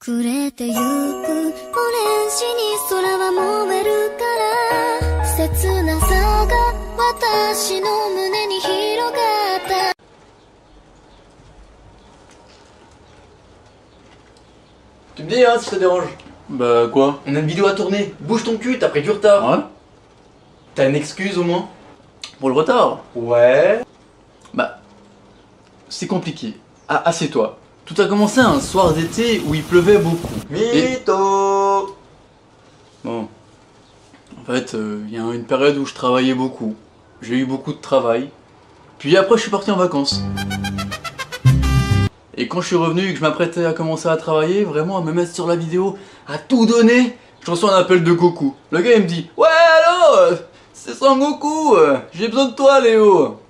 暮れてゆくオレンジに空は燃えるから切なさが私の胸に広がった Tu me dis hein si ça te dérange. Bah quoi? On a une vidéo à tourner, bouge ton cul, t'as pris du retard. Ouais. T'as une excuse au moins? Pour le retard? Ouais. Bah, c'est compliqué. Ah, assieds-toi. Tout a commencé un soir d'été où il pleuvait beaucoup. Mytho. Bon. En fait, il y a une période où je travaillais beaucoup. J'ai eu beaucoup de travail. Puis après, je suis parti en vacances. Et quand je suis revenu et que je m'apprêtais à commencer à travailler, vraiment à me mettre sur la vidéo, à tout donner, je reçois un appel de Goku. Le gars il me dit: ouais allô, c'est Son Goku, j'ai besoin de toi Léo.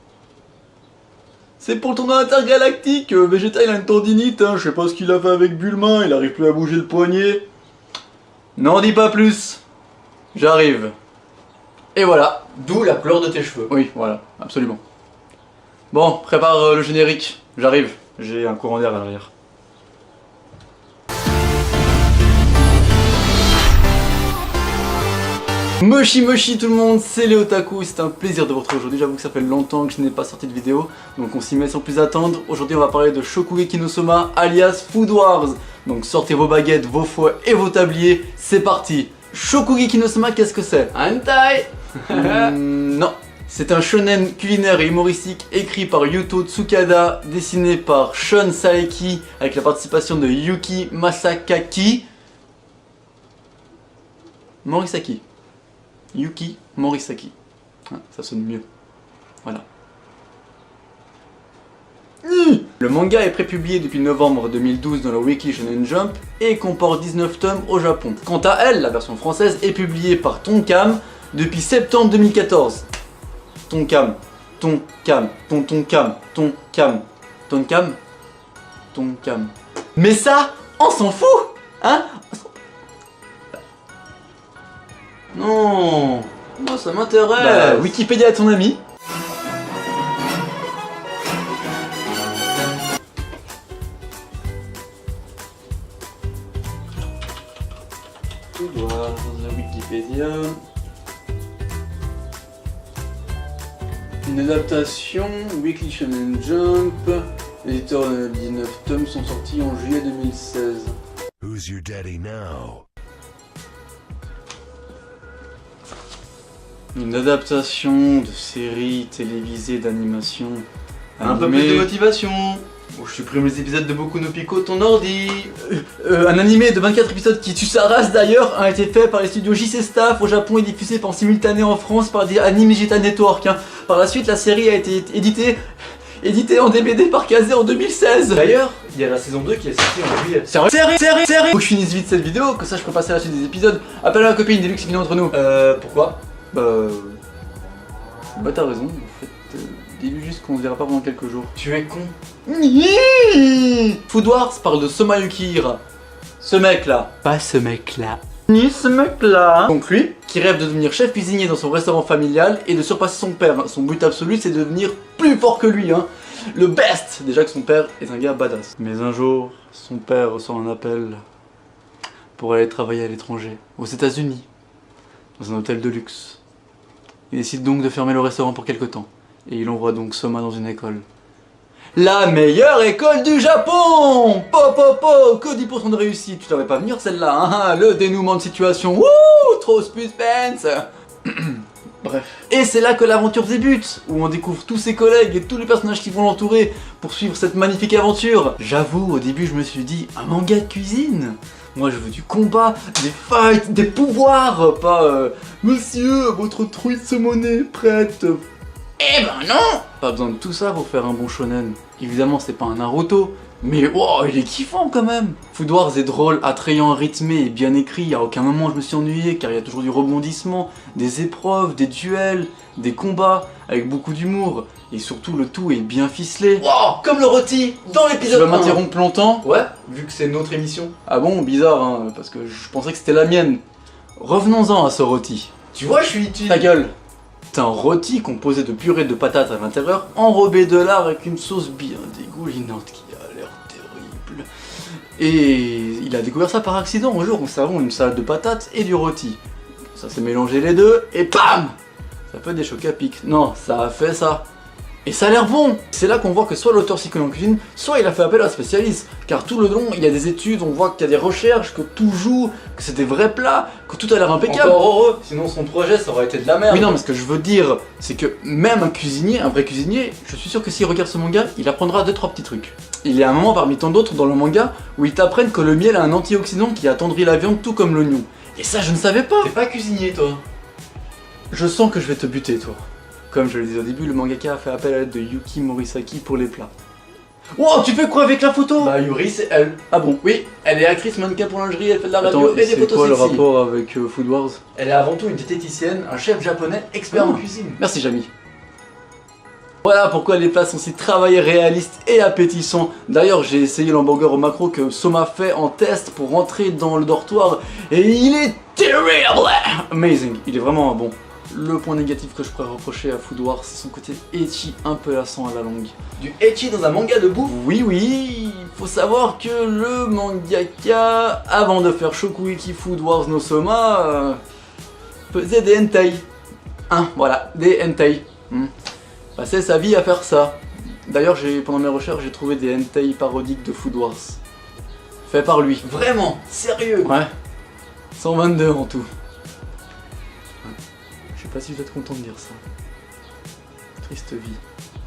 C'est pour le tournoi intergalactique, Vegeta il a une tendinite, hein, je sais pas ce qu'il a fait avec Bulma, il arrive plus à bouger le poignet. N'en dis pas plus, j'arrive. Et voilà. D'où la couleur de tes cheveux. Oui, voilà, absolument. Bon, prépare le générique, j'arrive. J'ai un courant d'air à l'arrière. Moshi moshi tout le monde, c'est Léo Taku, c'est un plaisir de vous retrouver aujourd'hui. J'avoue que ça fait longtemps que je n'ai pas sorti de vidéo, donc on s'y met sans plus attendre. Aujourd'hui on va parler de Shokugeki no Soma alias Food Wars. Donc sortez vos baguettes, vos fouets et vos tabliers, c'est parti. Shokugeki no Soma, qu'est-ce que c'est? Hentai. Non. C'est un shonen culinaire et humoristique écrit par Yuto Tsukada, dessiné par Shun Saeki, avec la participation de Yuki Masakaki Morisaki. Yuki Morisaki. Ah, ça sonne mieux. Voilà. Le manga est prépublié depuis novembre 2012 dans le Weekly Shonen Jump et comporte 19 tomes au Japon. Quant à elle, la version française est publiée par Tonkam depuis septembre 2014. Tonkam, Tonkam, Tonkam, Tonkam, Tonkam. Mais ça, on s'en fout, hein? Non, moi ça m'intéresse. Bah, Wikipédia est ton ami. Tout voir Wikipédia. Une adaptation, Weekly Shonen Jump, l'éditeur de 19 tomes sont sortis en juillet 2016. Who's your daddy now? Une adaptation de série télévisée d'animation. Un peu plus de motivation. Oh, je supprime les épisodes de Boku no Pico de ton ordi. Un animé de 24 épisodes qui tue sa race d'ailleurs a été fait par les studios JC Staff au Japon et diffusé en simultané en France par des Anime Digital Network. Hein. Par la suite, la série a été éditée en DVD par Kazé en 2016. D'ailleurs, il y a la saison 2 qui est sortie en juillet. Sérieux. Faut que je finisse vite cette vidéo, que ça je peux passer à la suite des épisodes. Appelle ma copine, dis-lui que c'est fini entre nous. Pourquoi? Bah t'as raison, en fait. Dis-lui juste qu'on se verra pas pendant quelques jours. Tu es con. Food Wars parle de Soma Yukihira. Ce mec là. Pas ce mec là. Ni ce mec là. Donc lui, qui rêve de devenir chef cuisinier dans son restaurant familial et de surpasser son père. Son but absolu c'est de devenir plus fort que lui, hein. Le best. Déjà que son père est un gars badass. Mais un jour, son père reçoit un appel pour aller travailler à l'étranger, aux États-Unis, dans un hôtel de luxe. Il décide donc de fermer le restaurant pour quelque temps. Et il envoie donc Soma dans une école. La meilleure école du Japon! Que 10% de réussite. Tu l'avais pas venir celle-là, hein? Le dénouement de situation. Wouh! Trop suspense! Bref. Et c'est là que l'aventure débute, où on découvre tous ses collègues et tous les personnages qui vont l'entourer pour suivre cette magnifique aventure. J'avoue, au début je me suis dit, un manga de cuisine? Moi je veux du combat, des fights, des pouvoirs, pas monsieur, votre truite saumonée est prête. Eh ben non! Pas besoin de tout ça pour faire un bon shonen. Évidemment c'est pas un Naruto, mais wow, il est kiffant quand même. Food Wars est drôle, attrayant, rythmé et bien écrit. À aucun moment je me suis ennuyé car il y a toujours du rebondissement, des épreuves, des duels, des combats avec beaucoup d'humour. Et surtout le tout est bien ficelé. Wow, comme le rôti dans l'épisode 1. Tu vas m'interrompre longtemps? Ouais, vu que c'est notre émission. Ah bon, bizarre hein, parce que je pensais que c'était la mienne. Revenons-en à ce rôti. Tu vois, je suis... Ta gueule. C'est un rôti composé de purée de patates à l'intérieur, enrobé de lard avec une sauce bien dégoulinante qui a l'air terrible. Et il a découvert ça par accident un jour en servant une salade de patates et du rôti. Ça s'est mélangé les deux et PAM! Ça fait des chocs à pic. Non, ça a fait ça. Et ça a l'air bon. C'est là qu'on voit que soit l'auteur s'y connaît en cuisine, soit il a fait appel à un spécialiste. Car tout le long, il y a des études, on voit qu'il y a des recherches, que tout joue, que c'est des vrais plats, que tout a l'air impeccable. Encore heureux, sinon son projet ça aurait été de la merde. Oui non, mais ce que je veux dire, c'est que même un cuisinier, un vrai cuisinier, je suis sûr que s'il regarde ce manga, il apprendra 2-3 petits trucs. Il y a un moment parmi tant d'autres dans le manga où ils t'apprennent que le miel a un antioxydant qui attendrit la viande tout comme l'oignon. Et ça je ne savais pas. T'es pas cuisinier toi. Je sens que je vais te buter toi. Comme je le disais au début, le mangaka a fait appel à l'aide de Yuki Morisaki pour les plats. Oh, tu fais quoi avec la photo? Bah Yuri c'est elle. Ah bon? Oui, elle est actrice, mannequin pour lingerie, elle fait de la radio Attends, et des c'est photos quoi le sexy. rapport avec Food Wars? Elle est avant tout une diététicienne, un chef japonais expert en Ah. cuisine. Merci Jamy. Voilà pourquoi les plats sont si travaillés, réalistes et appétissants. D'ailleurs, j'ai essayé l'hamburger au macro que Soma fait en test pour rentrer dans le dortoir et il est terrible! Amazing, il est vraiment bon. Le point négatif que je pourrais reprocher à Food Wars, c'est son côté ecchi un peu lassant à la langue. Du ecchi dans un manga de bouffe. Oui, faut savoir que le mangaka, avant de faire Shokugeki Food Wars no Soma, faisait des hentai. Hein, voilà, des hentai. Passait sa vie à faire ça. D'ailleurs, pendant mes recherches, j'ai trouvé des hentai parodiques de Food Wars. Fait par lui. Vraiment, sérieux. Ouais. 122 en tout. Je sais pas si vous êtes content de dire ça. Triste vie.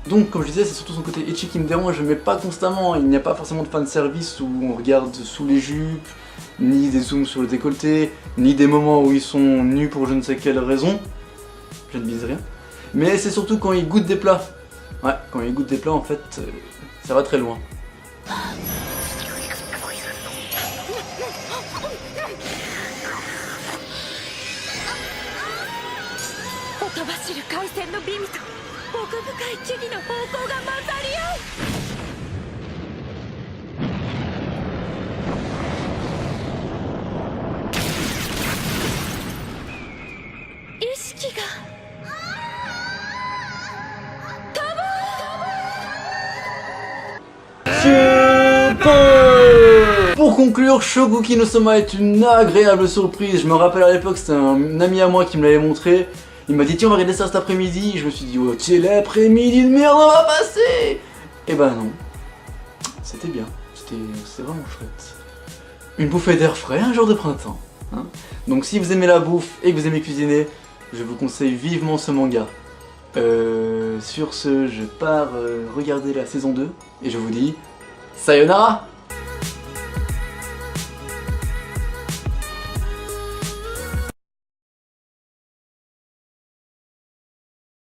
Donc, comme je disais, c'est surtout son côté ecchi qui me dérange, mais pas constamment. Il n'y a pas forcément de fanservice où on regarde sous les jupes, ni des zooms sur le décolleté, ni des moments où ils sont nus pour je ne sais quelle raison. Je ne vise rien. Mais c'est surtout quand ils goûtent des plats. Ouais, quand ils goûtent des plats, en fait, ça va très loin. ほとばしる海鮮の美味と奥深い木々の方向が混ざり合う意識が Pour conclure, Shokugeki no Soma est une agréable surprise. Je me rappelle à l'époque, c'était un ami à moi qui me l'avait montré. Il m'a dit tiens on va regarder ça cet après-midi. Je me suis dit oh tiens l'après-midi de merde on va passer. Et ben non, c'était bien, c'était vraiment chouette. Une bouffée d'air frais un jour de printemps. Hein. Donc si vous aimez la bouffe et que vous aimez cuisiner, je vous conseille vivement ce manga. Sur ce, je pars regarder la saison 2 et je vous dis sayonara.